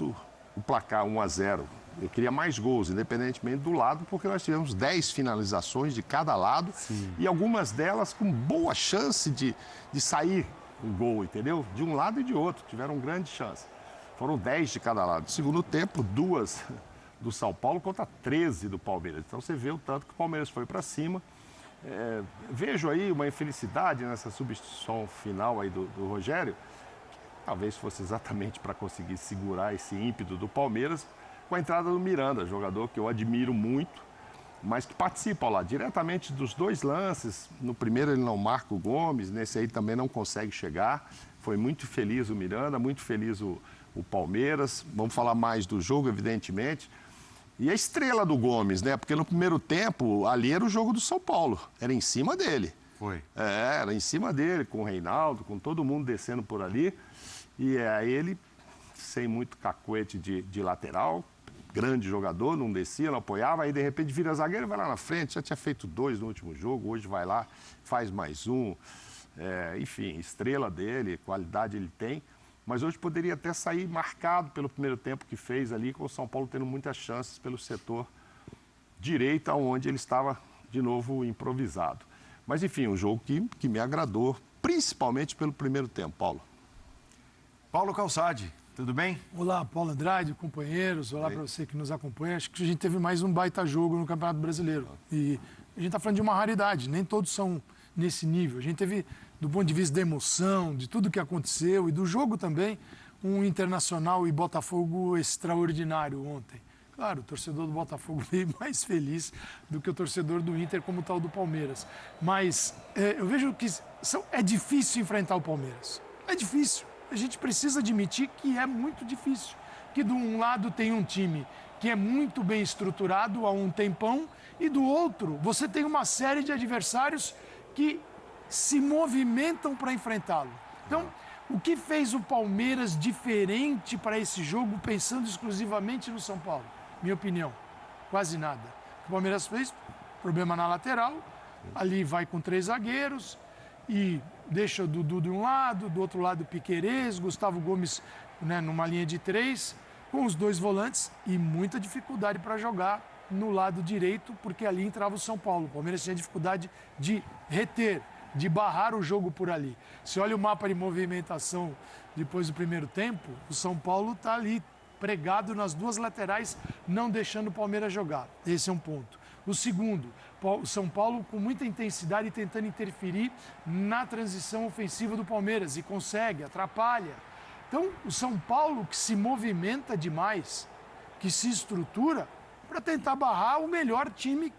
o placar 1-0. Eu queria mais gols, independentemente do lado, porque nós tivemos 10 finalizações de cada lado. Sim. E algumas delas com boa chance de sair o gol, entendeu? De um lado e de outro, tiveram grande chance. Foram 10 de cada lado. No segundo tempo, 2 do São Paulo contra 13 do Palmeiras. Então você vê o tanto que o Palmeiras foi para cima. Vejo aí uma infelicidade nessa substituição final aí do Rogério, que talvez fosse exatamente para conseguir segurar esse ímpeto do Palmeiras, com a entrada do Miranda, jogador que eu admiro muito, mas que participa lá diretamente dos 2 lances. No primeiro ele não marca o Gomes, nesse aí também não consegue chegar. Foi muito feliz o Miranda, muito feliz o Palmeiras. Vamos falar mais do jogo, evidentemente. E a estrela do Gomes, né? Porque no primeiro tempo, ali era o jogo do São Paulo. Era em cima dele. Foi. Era em cima dele, com o Reinaldo, com todo mundo descendo por ali. E aí ele, sem muito cacuete de lateral, grande jogador, não descia, não apoiava. Aí, de repente, vira zagueiro e vai lá na frente. Já tinha feito 2 no último jogo, hoje vai lá, faz mais um. Enfim, estrela dele, qualidade ele tem. Mas hoje poderia até sair marcado pelo primeiro tempo que fez ali, com o São Paulo tendo muitas chances pelo setor direito, onde ele estava de novo improvisado. Mas, enfim, um jogo que me agradou, principalmente pelo primeiro tempo, Paulo. Paulo Calçade, tudo bem? Olá, Paulo Andrade, companheiros, olá para você que nos acompanha. Acho que a gente teve mais um baita jogo no Campeonato Brasileiro. E a gente está falando de uma raridade, nem todos são nesse nível. A gente teve, do ponto de vista da emoção, de tudo que aconteceu e do jogo também, um Internacional e Botafogo extraordinário ontem. Claro, o torcedor do Botafogo veio mais feliz do que o torcedor do Inter, como tal do Palmeiras. Mas eu vejo que é difícil enfrentar o Palmeiras. É difícil. A gente precisa admitir que é muito difícil. Que de um lado tem um time que é muito bem estruturado há um tempão e do outro você tem uma série de adversários que se movimentam para enfrentá-lo. Então, o que fez o Palmeiras diferente para esse jogo, pensando exclusivamente no São Paulo? Minha opinião, quase nada. O Palmeiras fez problema na lateral, ali vai com 3 zagueiros e deixa o Dudu de um lado, do outro lado o Piquerez, Gustavo Gomes, né, numa linha de 3, com os 2 volantes e muita dificuldade para jogar no lado direito, porque ali entrava o São Paulo. O Palmeiras tinha dificuldade de reter, de barrar o jogo por ali. Se olha o mapa de movimentação depois do primeiro tempo, o São Paulo está ali pregado nas 2 laterais, não deixando o Palmeiras jogar. Esse é um ponto. O segundo, o São Paulo com muita intensidade tentando interferir na transição ofensiva do Palmeiras e consegue, atrapalha. Então, o São Paulo que se movimenta demais, que se estrutura para tentar barrar o melhor time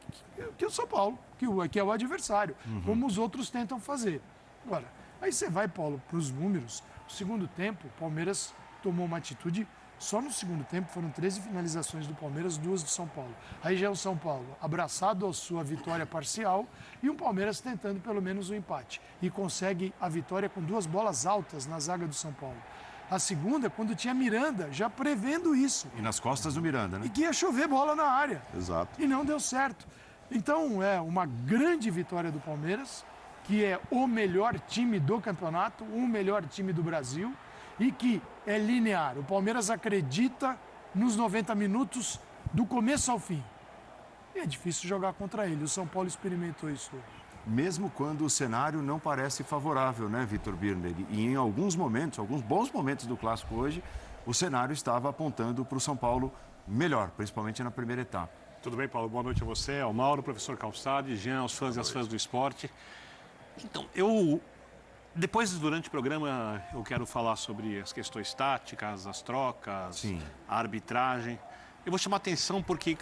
que o São Paulo, que é o adversário, como os outros tentam fazer. Agora, aí você vai, Paulo, para os números. No segundo tempo, o Palmeiras tomou uma atitude. Só no segundo tempo foram 13 finalizações do Palmeiras, 2 do São Paulo. Aí já é o São Paulo abraçado à sua vitória parcial e o Palmeiras tentando pelo menos o empate. E consegue a vitória com 2 bolas altas na zaga do São Paulo. A segunda, quando tinha Miranda, já prevendo isso. E nas costas do Miranda, né? E que ia chover bola na área. Exato. E não deu certo. Então, é uma grande vitória do Palmeiras, que é o melhor time do campeonato, o melhor time do Brasil, e que é linear. O Palmeiras acredita nos 90 minutos do começo ao fim. E é difícil jogar contra ele. O São Paulo experimentou isso hoje. Mesmo quando o cenário não parece favorável, né, Vitor Birner? E em alguns momentos, alguns bons momentos do Clássico hoje, o cenário estava apontando para o São Paulo melhor, principalmente na primeira etapa. Tudo bem, Paulo? Boa noite a você, ao Mauro, professor Calçade, Jean, aos fãs e às fãs do esporte. Então, durante o programa, eu quero falar sobre as questões táticas, as trocas, Sim. A arbitragem. Eu vou chamar atenção porque,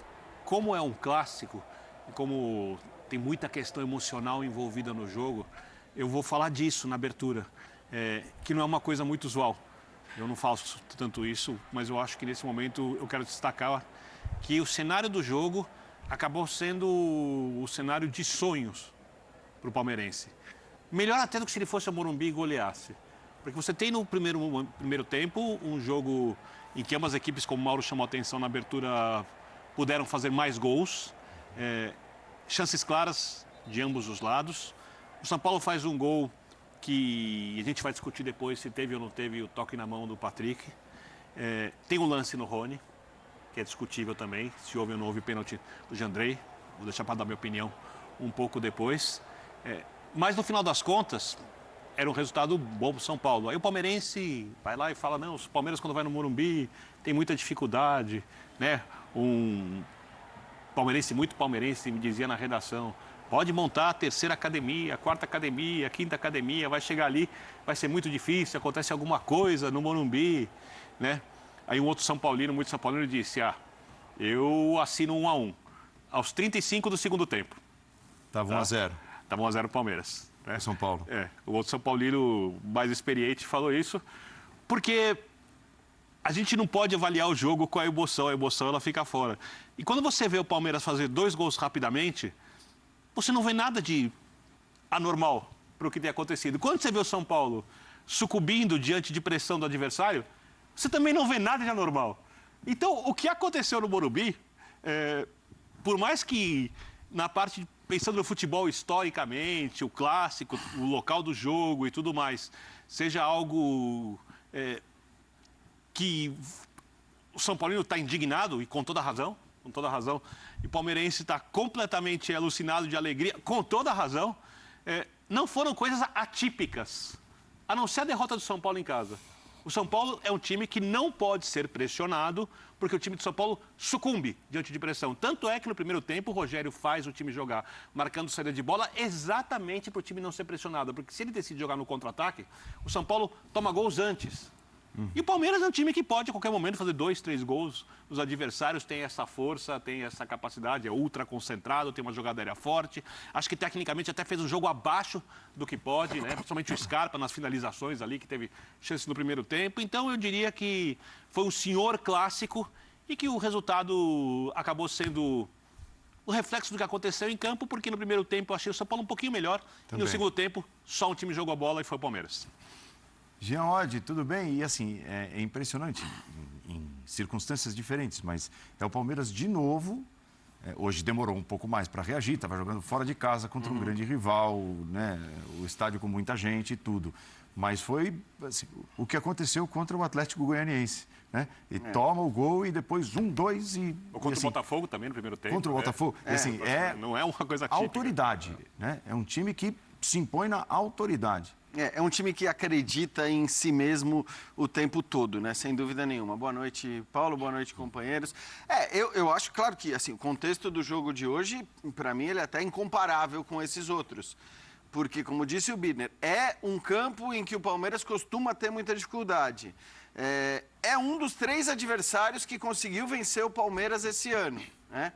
como é um clássico, e como tem muita questão emocional envolvida no jogo, eu vou falar disso na abertura, que não é uma coisa muito usual. Eu não faço tanto isso, mas eu acho que nesse momento eu quero destacar que o cenário do jogo acabou sendo o cenário de sonhos para o palmeirense. Melhor até do que se ele fosse a Morumbi e goleasse. Porque você tem no primeiro tempo um jogo em que ambas equipes, como o Mauro chamou a atenção na abertura, puderam fazer mais gols. Chances claras de ambos os lados. O São Paulo faz um gol que a gente vai discutir depois se teve ou não teve o toque na mão do Patrick. Tem um lance no Rony, que é discutível também, se houve ou não houve pênalti do Jandrei. Vou deixar para dar minha opinião um pouco depois. Mas, no final das contas, era um resultado bom para o São Paulo. Aí o palmeirense vai lá e fala, não, o Palmeiras quando vai no Morumbi tem muita dificuldade, né? Um palmeirense, muito palmeirense, me dizia na redação, pode montar a terceira academia, a quarta academia, a quinta academia, vai chegar ali, vai ser muito difícil, acontece alguma coisa no Morumbi, né? Aí um outro São Paulino, muito São Paulino, disse, eu assino 1-1, aos 35 do segundo tempo. Estava 1-0. Estava 1-0 Palmeiras. Né? São Paulo. O outro São Paulino mais experiente falou isso, porque a gente não pode avaliar o jogo com a emoção ela fica fora. E quando você vê o Palmeiras fazer 2 gols rapidamente, você não vê nada de anormal para o que tem acontecido. Quando você vê o São Paulo sucumbindo diante de pressão do adversário, você também não vê nada de anormal. Então, o que aconteceu no Morumbi, por mais que na parte, pensando no futebol historicamente, o clássico, o local do jogo e tudo mais, seja algo que o São Paulino está indignado, e com toda razão, e o palmeirense está completamente alucinado de alegria, com toda razão, não foram coisas atípicas, a não ser a derrota do São Paulo em casa. O São Paulo é um time que não pode ser pressionado, porque o time de São Paulo sucumbe diante de pressão. Tanto é que no primeiro tempo o Rogério faz o time jogar marcando saída de bola exatamente para o time não ser pressionado. Porque se ele decide jogar no contra-ataque, o São Paulo toma gols antes. E o Palmeiras é um time que pode, a qualquer momento, fazer 2, 3 gols. Os adversários têm essa força, têm essa capacidade, é ultra concentrado, tem uma jogada aérea forte. Acho que, tecnicamente, até fez um jogo abaixo do que pode, né? Principalmente o Scarpa nas finalizações ali, que teve chance no primeiro tempo. Então, eu diria que foi um senhor clássico e que o resultado acabou sendo o reflexo do que aconteceu em campo, porque no primeiro tempo eu achei o São Paulo um pouquinho melhor Também. e no segundo tempo só um time jogou a bola e foi o Palmeiras. Jean Oddi, tudo bem? E assim, é impressionante, em circunstâncias diferentes, mas é o Palmeiras de novo. Hoje demorou um pouco mais para reagir, estava jogando fora de casa contra um grande rival, né? O estádio com muita gente e tudo. Mas foi assim, o que aconteceu contra o Atlético Goianiense. Né? E toma o gol e depois 1, 2 e... Ou contra assim, o Botafogo também no primeiro tempo. Contra o Botafogo. E, assim, não é uma coisa típica. Autoridade. Né? É um time que se impõe na autoridade. É um time que acredita em si mesmo o tempo todo, né? Sem dúvida nenhuma. Boa noite, Paulo. Boa noite, companheiros. Eu acho, claro que assim, o contexto do jogo de hoje, para mim, ele é até incomparável com esses outros. Porque, como disse o Birner, é um campo em que o Palmeiras costuma ter muita dificuldade. É um dos 3 adversários que conseguiu vencer o Palmeiras esse ano, né?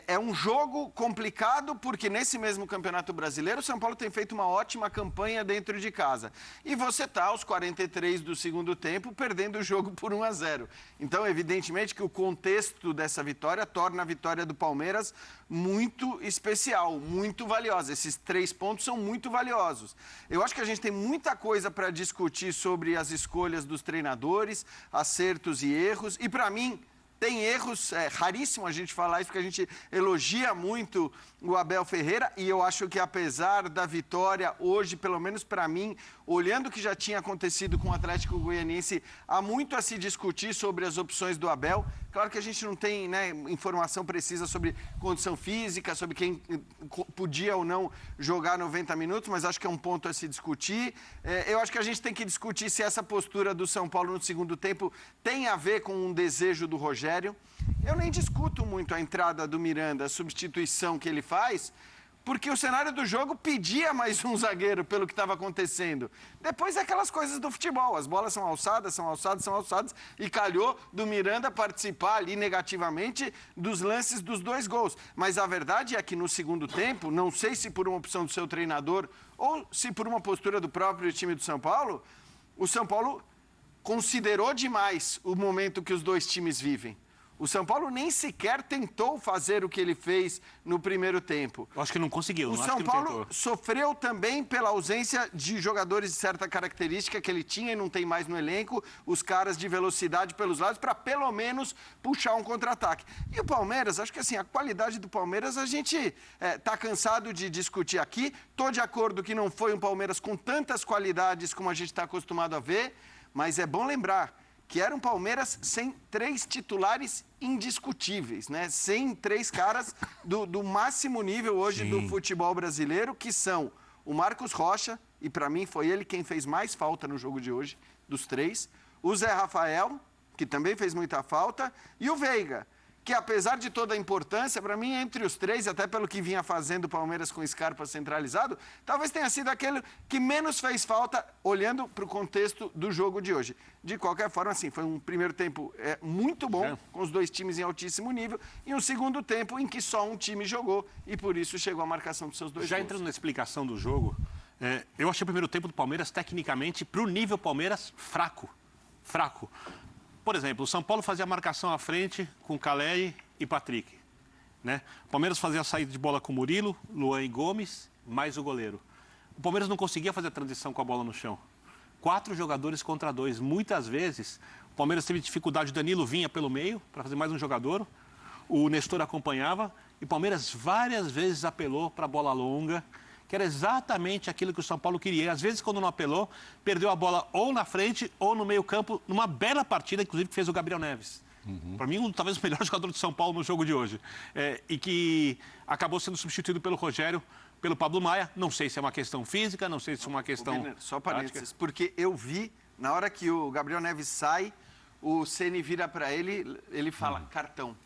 É um jogo complicado porque nesse mesmo Campeonato Brasileiro o São Paulo tem feito uma ótima campanha dentro de casa. E você está aos 43 do segundo tempo perdendo o jogo por 1-0. Então, evidentemente que o contexto dessa vitória torna a vitória do Palmeiras muito especial, muito valiosa. Esses 3 pontos são muito valiosos. Eu acho que a gente tem muita coisa para discutir sobre as escolhas dos treinadores, acertos e erros. E para mim, tem erros, é raríssimo a gente falar isso, porque a gente elogia muito o Abel Ferreira, e eu acho que apesar da vitória hoje, pelo menos para mim, olhando o que já tinha acontecido com o Atlético Goianiense, há muito a se discutir sobre as opções do Abel. Claro que a gente não tem, né, informação precisa sobre condição física, sobre quem podia ou não jogar 90 minutos, mas acho que é um ponto a se discutir. Eu acho que a gente tem que discutir se essa postura do São Paulo no segundo tempo tem a ver com um desejo do Rogério. Eu nem discuto muito a entrada do Miranda, a substituição que ele faz, porque o cenário do jogo pedia mais um zagueiro pelo que estava acontecendo. Depois é aquelas coisas do futebol, as bolas são alçadas, e calhou do Miranda participar ali negativamente dos lances dos 2 gols. Mas a verdade é que no segundo tempo, não sei se por uma opção do seu treinador ou se por uma postura do próprio time do São Paulo, o São Paulo considerou demais o momento que os 2 times vivem. O São Paulo nem sequer tentou fazer o que ele fez no primeiro tempo. Eu acho que não conseguiu. O São Paulo sofreu também pela ausência de jogadores de certa característica que ele tinha e não tem mais no elenco, os caras de velocidade pelos lados, para pelo menos puxar um contra-ataque. E o Palmeiras, acho que assim, a qualidade do Palmeiras a gente está cansado de discutir aqui. Estou de acordo que não foi um Palmeiras com tantas qualidades como a gente está acostumado a ver, Mas é bom lembrar que era um Palmeiras sem 3 titulares indiscutíveis, né? Sem 3 caras do máximo nível hoje do futebol brasileiro, que são o Marcos Rocha, e para mim foi ele quem fez mais falta no jogo de hoje, dos 3, o Zé Rafael, que também fez muita falta, e o Veiga, que apesar de toda a importância, para mim, entre os 3, até pelo que vinha fazendo o Palmeiras com o Scarpa centralizado, talvez tenha sido aquele que menos fez falta, olhando para o contexto do jogo de hoje. De qualquer forma, assim, foi um primeiro tempo muito bom, com os 2 times em altíssimo nível, e um segundo tempo em que só um time jogou, e por isso chegou a marcação dos seus 2 Já gols. entrando na explicação do jogo, eu achei o primeiro tempo do Palmeiras, tecnicamente, para o nível Palmeiras, fraco. Fraco. Por exemplo, o São Paulo fazia a marcação à frente com Caleri e Patrick, né? O Palmeiras fazia a saída de bola com Murilo, Luan e Gomes, mais o goleiro. O Palmeiras não conseguia fazer a transição com a bola no chão. 4 jogadores contra 2. Muitas vezes, o Palmeiras teve dificuldade, o Danilo vinha pelo meio para fazer mais um jogador, o Nestor acompanhava, e o Palmeiras várias vezes apelou para a bola longa, que era exatamente aquilo que o São Paulo queria. E, às vezes, quando não apelou, perdeu a bola ou na frente ou no meio-campo, numa bela partida, inclusive, que fez o Gabriel Neves. Para mim, talvez o melhor jogador de São Paulo no jogo de hoje. E que acabou sendo substituído pelo Rogério, pelo Pablo Maia. Não sei se é uma questão física, não sei se é uma questão... Só parênteses, porque eu vi, na hora que o Gabriel Neves sai, o Ceni vira para ele, ele fala, cartão.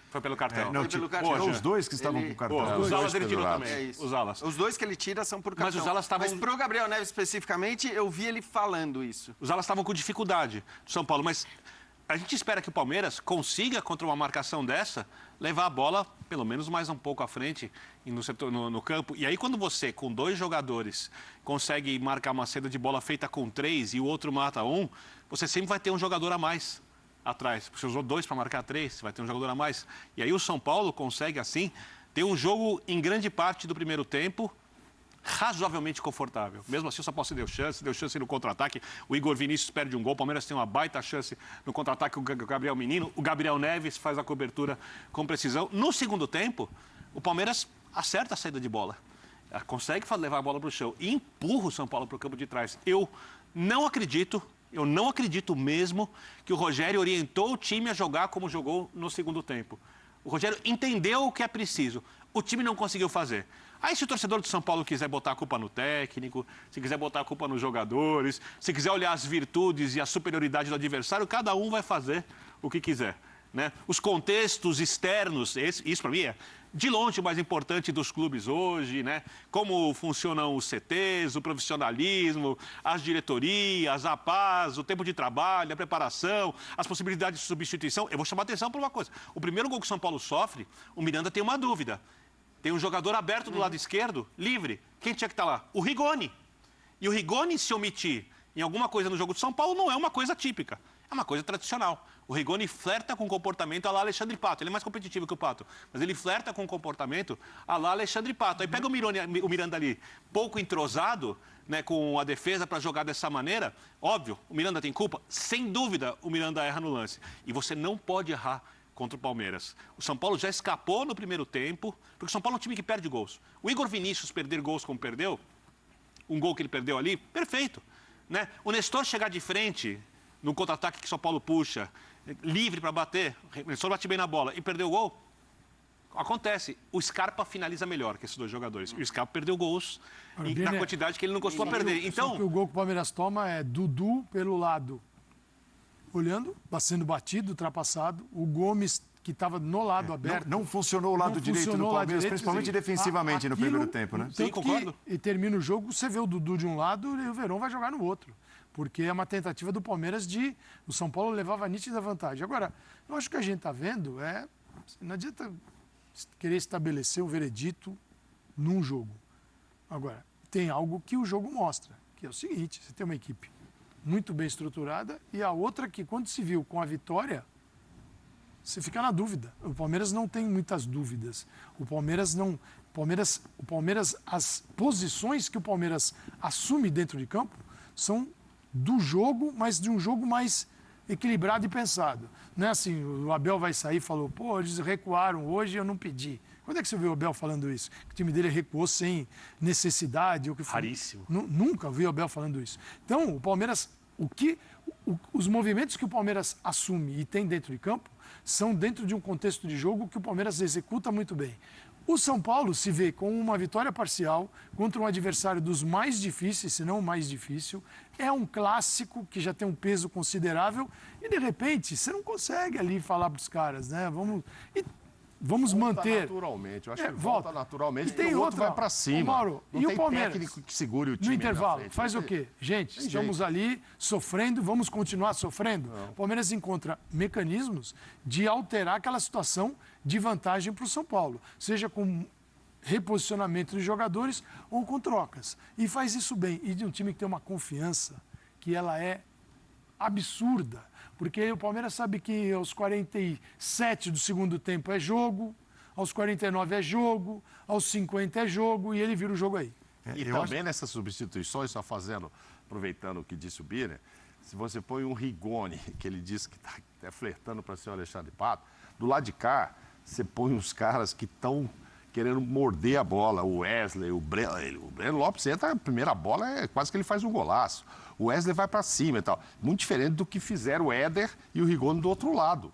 Foi pelo cartão. Foi pelo cartão. Eram os 2 que estavam com o cartão. Os alas ele tirou pendurados. também. É isso. Os alas. Os 2 que ele tira são por cartão. Mas os alas estavam- Mas pro Gabriel Neves especificamente, eu vi ele falando isso. Os alas estavam com dificuldade do São Paulo, mas a gente espera que o Palmeiras consiga, contra uma marcação dessa, levar a bola pelo menos mais um pouco à frente no campo. E aí, quando você, com 2 jogadores, consegue marcar uma saída de bola feita com 3 e o outro mata 1, você sempre vai ter um jogador a mais atrás. Você usou 2 para marcar 3, você vai ter um jogador a mais. E aí o São Paulo consegue, assim, ter um jogo em grande parte do primeiro tempo razoavelmente confortável. Mesmo assim, o São Paulo se deu chance no contra-ataque. O Igor Vinícius perde um gol, o Palmeiras tem uma baita chance no contra-ataque, o Gabriel Menino, o Gabriel Neves faz a cobertura com precisão. No segundo tempo, o Palmeiras acerta a saída de bola, consegue levar a bola para o chão e empurra o São Paulo para o campo de trás. Eu não acredito mesmo que o Rogério orientou o time a jogar como jogou no segundo tempo. O Rogério entendeu o que é preciso. O time não conseguiu fazer. Aí, se o torcedor do São Paulo quiser botar a culpa no técnico, se quiser botar a culpa nos jogadores, se quiser olhar as virtudes e a superioridade do adversário, cada um vai fazer o que quiser, né? Os contextos externos, isso para mim é de longe o mais importante dos clubes hoje, né? Como funcionam os CTs, o profissionalismo, as diretorias, a paz, o tempo de trabalho, a preparação, as possibilidades de substituição. Eu vou chamar a atenção para uma coisa. O primeiro gol que o São Paulo sofre, o Miranda tem uma dúvida. Tem um jogador aberto do lado esquerdo, livre. Quem tinha que estar lá? O Rigoni. E o Rigoni se omitir em alguma coisa no jogo de São Paulo não é uma coisa típica. É uma coisa tradicional. O Rigoni flerta com o comportamento à lá Alexandre Pato. Ele é mais competitivo que o Pato, mas ele flerta com o comportamento à lá Alexandre Pato. Aí pega o Miranda ali, pouco entrosado, né, com a defesa para jogar dessa maneira. Óbvio, o Miranda tem culpa. Sem dúvida, o Miranda erra no lance. E você não pode errar contra o Palmeiras. O São Paulo já escapou no primeiro tempo, porque o São Paulo é um time que perde gols. O Igor Vinícius perder gols como perdeu, um gol que ele perdeu ali, perfeito, né? O Nestor chegar de frente no contra-ataque que o São Paulo puxa, livre para bater, o Nestor bate bem na bola e perdeu o gol, acontece. O Scarpa finaliza melhor que esses 2 jogadores. O Scarpa perdeu gols na quantidade que ele não costuma perder. Então, só que o gol que o Palmeiras toma é Dudu pelo lado, olhando, sendo batido, ultrapassado. O Gomes, que estava no lado aberto. Não funcionou o lado direito do funcionou o lado Palmeiras, direito, principalmente sim. defensivamente no Aquilo, primeiro tempo, né? tanto Sim, concordo. E termina o jogo, você vê o Dudu de um lado e o Verón vai jogar no outro. Porque é uma tentativa do Palmeiras de... O São Paulo levava a nítida vantagem. Agora, eu acho que o que a gente está vendo é... Não adianta querer estabelecer um veredito num jogo. Agora, tem algo que o jogo mostra, que é o seguinte, você tem uma equipe muito bem estruturada e a outra que, quando se viu com a vitória, você fica na dúvida. O Palmeiras não tem muitas dúvidas. O Palmeiras, as posições que o Palmeiras assume dentro de campo são do jogo, mas de um jogo mais equilibrado e pensado. Não é assim, o Abel vai sair e falou, pô, eles recuaram hoje, eu não pedi. Quando é que você viu o Abel falando isso? Que o time dele recuou sem necessidade? Ou que foi? Raríssimo. Nunca vi o Abel falando isso. Então, o Palmeiras Os movimentos que o Palmeiras assume e tem dentro de campo são dentro de um contexto de jogo que o Palmeiras executa muito bem. O São Paulo se vê com uma vitória parcial contra um adversário dos mais difíceis, se não o mais difícil. É um clássico que já tem um peso considerável e, de repente, você não consegue ali falar para os caras, né? Vamos manter. Naturalmente, eu acho que volta naturalmente, e tem porque o outro outra, vai para cima. Ô, Mauro, não e tem o Palmeiras? técnico que segure o time No ali na intervalo, frente. faz o quê? Gente, estamos ali sofrendo, vamos continuar sofrendo? O Palmeiras encontra mecanismos de alterar aquela situação de vantagem para o São Paulo, seja com reposicionamento de jogadores ou com trocas. E faz isso bem. E de um time que tem uma confiança que ela é absurda. Porque o Palmeiras sabe que aos 47 do segundo tempo é jogo, aos 49 é jogo, aos 50 é jogo e ele vira o jogo aí. E também nessas substituições, só fazendo, aproveitando o que disse o Birner, se você põe um Rigoni, que ele disse que está até flertando para ser o Alexandre Pato, do lado de cá, você põe uns caras que estão querendo morder a bola, o Wesley, o Breno Lopes entra, a primeira bola é quase que ele faz um golaço. O Wesley vai para cima e tal. Muito diferente do que fizeram o Éder e o Rigoni do outro lado.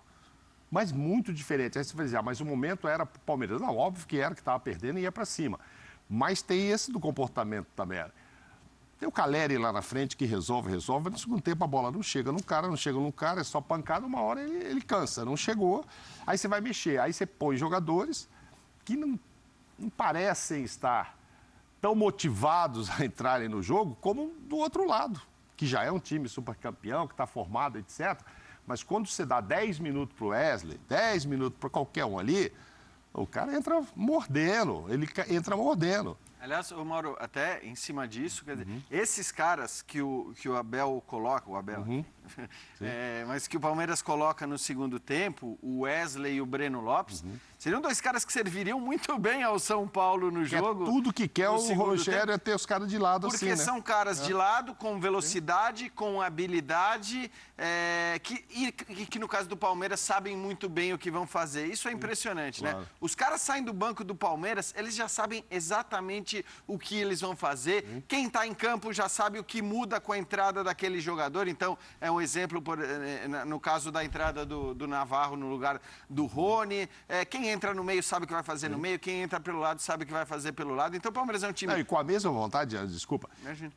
Mas muito diferente. Aí você vai dizer, mas o momento era para o Palmeiras. Não, óbvio que era que estava perdendo e ia para cima. Mas tem esse do comportamento também. Tem o Caleri lá na frente que resolve. No segundo tempo a bola não chega no cara, é só pancada, uma hora ele cansa. Não chegou, aí você vai mexer. Aí você põe jogadores que não parecem estar tão motivados a entrarem no jogo como do outro lado, que já é um time super campeão, que está formado, etc. Mas quando você dá 10 minutos para o Wesley, 10 minutos para qualquer um ali, o cara entra mordendo, Aliás, o Mauro, até em cima disso, quer dizer, esses caras que o Abel coloca, mas que o Palmeiras coloca no segundo tempo, o Wesley e o Breno Lopes, seriam dois caras que serviriam muito bem ao São Paulo no jogo. Tudo que quer o Rogério é ter os caras de lado porque assim, né? Porque são caras de lado, com velocidade, com habilidade, que no caso do Palmeiras sabem muito bem o que vão fazer. Isso é impressionante, né? Os caras saem do banco do Palmeiras, eles já sabem exatamente o que eles vão fazer. Quem está em campo já sabe o que muda com a entrada daquele jogador. Então, é um exemplo, no caso da entrada do Navarro no lugar do Rony. Quem entra no meio sabe o que vai fazer no meio, quem entra pelo lado sabe o que vai fazer pelo lado. Então, o Palmeiras é um time... Não, e com a mesma vontade, desculpa, Imagina.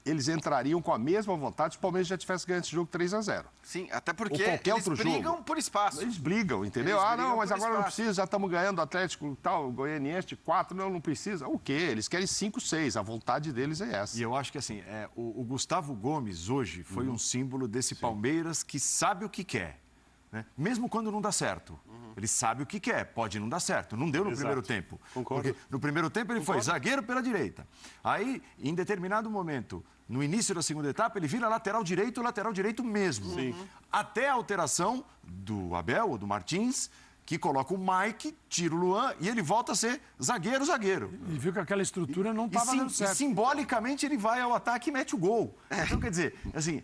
Eles entrariam com a mesma vontade se o Palmeiras já tivesse ganho esse jogo 3-0. Sim, até porque eles brigam por espaço. Eles brigam, entendeu? Mas agora não precisa, já estamos ganhando o Atlético e tal, o Goianiense de 4, não precisa. O quê? Eles querem 5, 6, a vontade deles é essa. E eu acho que assim, o Gustavo Gomes hoje foi um símbolo desse Palmeiras que sabe o que quer. Né? Mesmo quando não dá certo. Ele sabe o que quer, pode não dar certo. Não deu no primeiro tempo. Concordo. Porque no primeiro tempo ele foi zagueiro pela direita. Aí, em determinado momento, no início da segunda etapa, ele vira lateral direito mesmo. Sim. Até a alteração do Abel, ou do Martins, que coloca o Mike, tira o Luan e ele volta a ser zagueiro. E viu que aquela estrutura não estava dando certo. E simbolicamente ele vai ao ataque e mete o gol. Então, quer dizer, assim,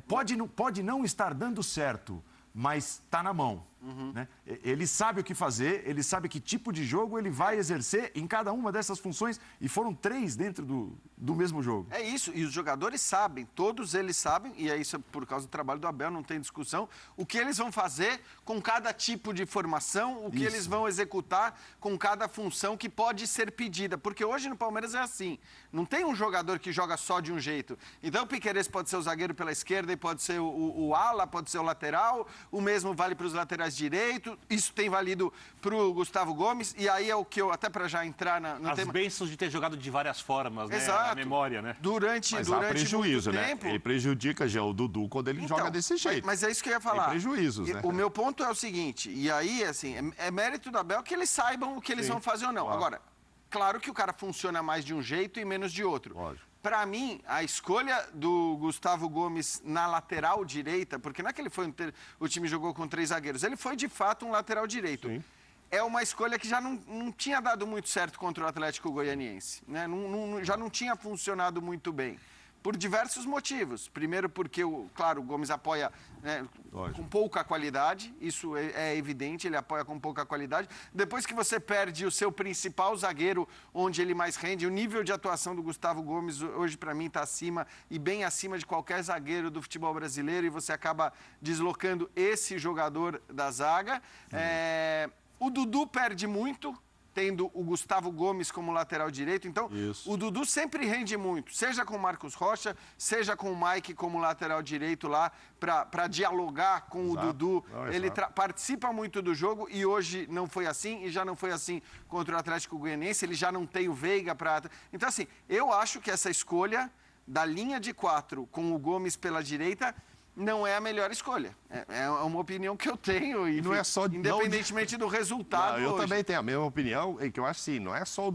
pode não estar dando certo, mas está na mão. Né? Ele sabe o que fazer, ele sabe que tipo de jogo ele vai exercer em cada uma dessas funções, e foram 3 dentro do mesmo jogo. É isso, e os jogadores sabem, todos eles sabem, e é isso por causa do trabalho do Abel, não tem discussão, o que eles vão fazer com cada tipo de formação, o que eles vão executar com cada função que pode ser pedida, porque hoje no Palmeiras é assim, não tem um jogador que joga só de um jeito. Então o Piquerez pode ser o zagueiro pela esquerda e pode ser o ala, pode ser o lateral, o mesmo vale para os laterais direito, isso tem valido para o Gustavo Gomes, e aí é o que eu, até para já entrar no tema... As bênçãos de ter jogado de várias formas, né? Exato. A memória, né? Durante há prejuízo, muito né? tempo... Ele prejudica já o Dudu quando ele joga desse jeito. Mas é isso que eu ia falar. Tem prejuízos, né? O meu ponto é o seguinte, e aí, assim, é mérito do Abel que eles saibam o que eles vão fazer ou não. Claro. Agora, claro que o cara funciona mais de um jeito e menos de outro. Lógico. Para mim, a escolha do Gustavo Gomes na lateral direita, porque não é que ele foi o time jogou com 3 zagueiros, ele foi de fato um lateral direito. Sim. É uma escolha que já não tinha dado muito certo contra o Atlético Goianiense, né? Já não tinha funcionado muito bem. por diversos motivos. Primeiro porque, claro, o Gomes apoia, né, com pouca qualidade, isso é evidente, ele apoia com pouca qualidade. Depois que você perde o seu principal zagueiro, onde ele mais rende, o nível de atuação do Gustavo Gomes hoje, para mim, está acima e bem acima de qualquer zagueiro do futebol brasileiro, e você acaba deslocando esse jogador da zaga. O Dudu perde muito, tendo o Gustavo Gomes como lateral direito. Então, o Dudu sempre rende muito, seja com o Marcos Rocha, seja com o Mike como lateral direito lá, para dialogar com o Dudu. Ele participa muito do jogo e hoje não foi assim, e já não foi assim contra o Atlético Goianiense, ele já não tem o Veiga para... Então, assim, eu acho que essa escolha da linha de 4 com o Gomes pela direita não é a melhor escolha. É uma opinião que eu tenho, e não é só independentemente do resultado. Eu também tenho a mesma opinião, que eu acho assim, não é só o